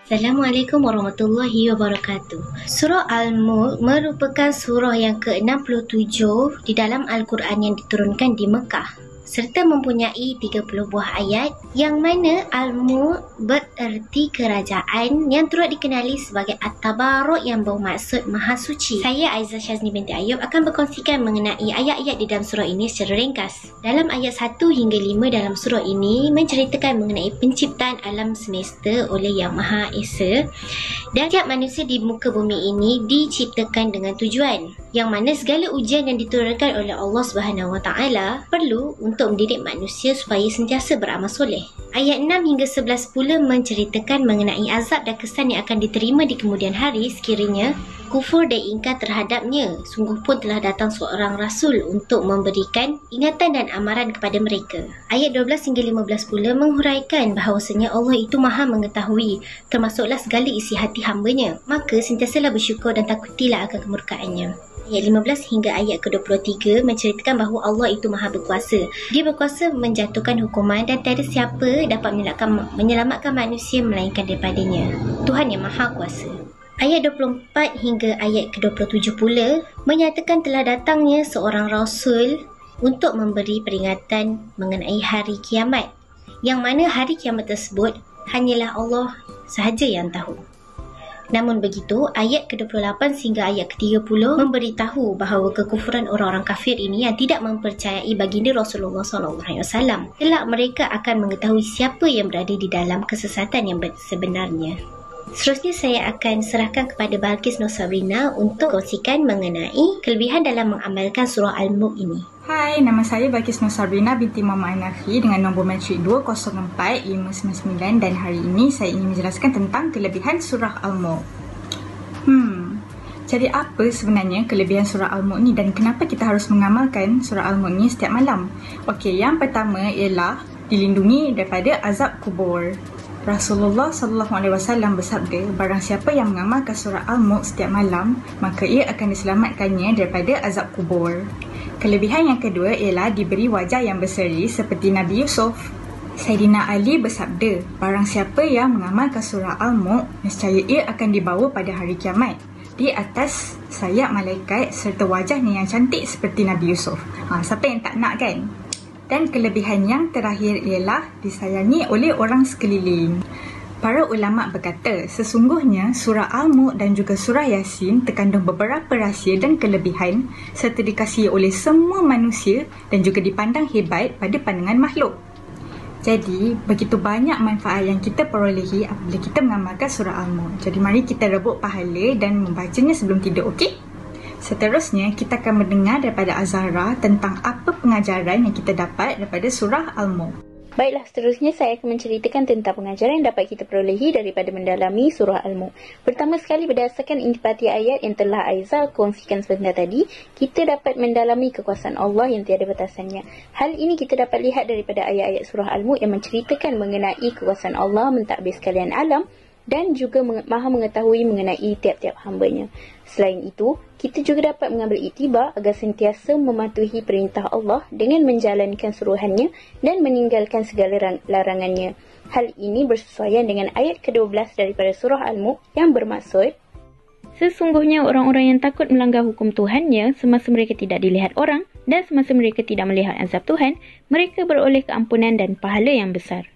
Assalamualaikum warahmatullahi wabarakatuh. Surah Al-Mulk merupakan surah yang ke-67 di dalam Al-Quran yang diturunkan di Mekah, serta mempunyai 30 buah ayat, yang mana Al-Mulk bererti kerajaan yang turut dikenali sebagai At-Tabaruk yang bermaksud Maha Suci. Saya Aizah Syazni binti Ayub akan berkongsikan mengenai ayat-ayat di dalam surah ini secara ringkas. Dalam ayat 1 hingga 5 dalam surah ini menceritakan mengenai penciptaan alam semesta oleh Yang Maha Esa, dan setiap manusia di muka bumi ini diciptakan dengan tujuan, yang mana segala ujian yang diturunkan oleh Allah Subhanahu Wa Taala perlu untuk mendidik manusia supaya sentiasa beramal soleh. Ayat 6 hingga 11 pula menceritakan mengenai azab dan kesan yang akan diterima di kemudian hari sekiranya kufur dan ingkar terhadapnya. Sungguh pun telah datang seorang rasul untuk memberikan ingatan dan amaran kepada mereka. Ayat 12 hingga 15 pula menghuraikan bahawasanya Allah itu maha mengetahui termasuklah segala isi hati hambanya, maka sentiasalah bersyukur dan takutilah akan kemurkaannya. Ayat 15 hingga ayat ke-23 menceritakan bahawa Allah itu maha berkuasa. Dia berkuasa menjatuhkan hukuman dan tiada siapa dapat menyelamatkan manusia melainkan daripadanya. Tuhan yang maha kuasa. Ayat 24 hingga ayat ke-27 pula menyatakan telah datangnya seorang rasul untuk memberi peringatan mengenai hari kiamat, yang mana hari kiamat tersebut hanyalah Allah sahaja yang tahu. Namun begitu, ayat ke-28 sehingga ayat ke-30 memberitahu bahawa kekufuran orang-orang kafir ini yang tidak mempercayai baginda Rasulullah SAW, kelak mereka akan mengetahui siapa yang berada di dalam kesesatan yang sebenarnya. Seterusnya saya akan serahkan kepada Balqis Nur Sabrina untuk kongsikan mengenai kelebihan dalam mengamalkan surah Al-Mulk ini. Hai, nama saya Balqis Nur Sabrina binti Muhammad Hanafi dengan nombor matrik 204599, dan hari ini saya ingin menjelaskan tentang kelebihan surah Al-Mulk. Jadi apa sebenarnya kelebihan surah Al-Mulk ni dan kenapa kita harus mengamalkan surah Al-Mulk ni setiap malam? Okey, yang pertama ialah dilindungi daripada azab kubur. Rasulullah SAW bersabda, barang siapa yang mengamalkan surah Al-Mulk setiap malam, maka ia akan diselamatkannya daripada azab kubur. Kelebihan yang kedua ialah diberi wajah yang berseri seperti Nabi Yusuf. Saidina Ali bersabda, barang siapa yang mengamalkan surah Al-Mulk, nescaya ia akan dibawa pada hari kiamat di atas sayap malaikat serta wajahnya yang cantik seperti Nabi Yusuf. Siapa yang tak nak kan? Dan kelebihan yang terakhir ialah disayangi oleh orang sekeliling. Para ulama berkata, sesungguhnya surah Al-Mulk dan juga surah Yasin terkandung beberapa rahsia dan kelebihan serta dikasihi oleh semua manusia dan juga dipandang hebat pada pandangan makhluk. Jadi, begitu banyak manfaat yang kita perolehi apabila kita mengamalkan surah Al-Mulk. Jadi, mari kita rebut pahala dan membacanya sebelum tidur, okey? Seterusnya, kita akan mendengar daripada Azhara tentang apa pengajaran yang kita dapat daripada surah Al-Mulk. Baiklah, seterusnya saya akan menceritakan tentang pengajaran yang dapat kita perolehi daripada mendalami surah Al-Mulk. Pertama sekali, berdasarkan intipati ayat yang telah Aizah kongsikan sebentar tadi, kita dapat mendalami kekuasaan Allah yang tiada batasannya. Hal ini kita dapat lihat daripada ayat-ayat surah Al-Mulk yang menceritakan mengenai kekuasaan Allah mentadbir sekalian alam dan juga maha mengetahui mengenai tiap-tiap hambanya. Selain itu, kita juga dapat mengambil iktibar agar sentiasa mematuhi perintah Allah dengan menjalankan suruhannya dan meninggalkan segala larangannya. Hal ini bersesuaian dengan ayat ke-12 daripada surah Al-Mulk yang bermaksud, sesungguhnya orang-orang yang takut melanggar hukum Tuhannya semasa mereka tidak dilihat orang dan semasa mereka tidak melihat azab Tuhan, mereka beroleh keampunan dan pahala yang besar.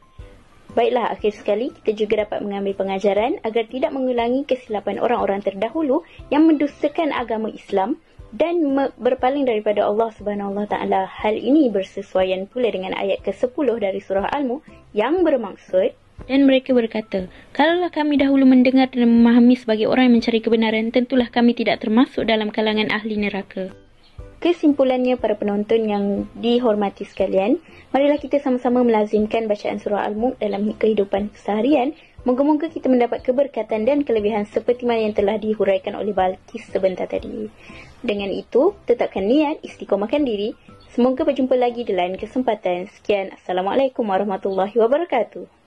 Baiklah, akhir sekali kita juga dapat mengambil pengajaran agar tidak mengulangi kesilapan orang-orang terdahulu yang mendustakan agama Islam dan berpaling daripada Allah Subhanahu Wa Taala. Hal ini bersesuaian pula dengan ayat ke-10 dari surah Al-Mulk yang bermaksud, dan mereka berkata, kalaulah kami dahulu mendengar dan memahami sebagai orang yang mencari kebenaran, tentulah kami tidak termasuk dalam kalangan ahli neraka. Kesimpulannya, para penonton yang dihormati sekalian, marilah kita sama-sama melazimkan bacaan surah Al-Mulk dalam kehidupan keseharian. Moga-moga kita mendapat keberkatan dan kelebihan seperti mana yang telah dihuraikan oleh Balqis sebentar tadi. Dengan itu, tetapkan niat, istiqomahkan diri. Semoga berjumpa lagi di lain kesempatan. Sekian, Assalamualaikum warahmatullahi wabarakatuh.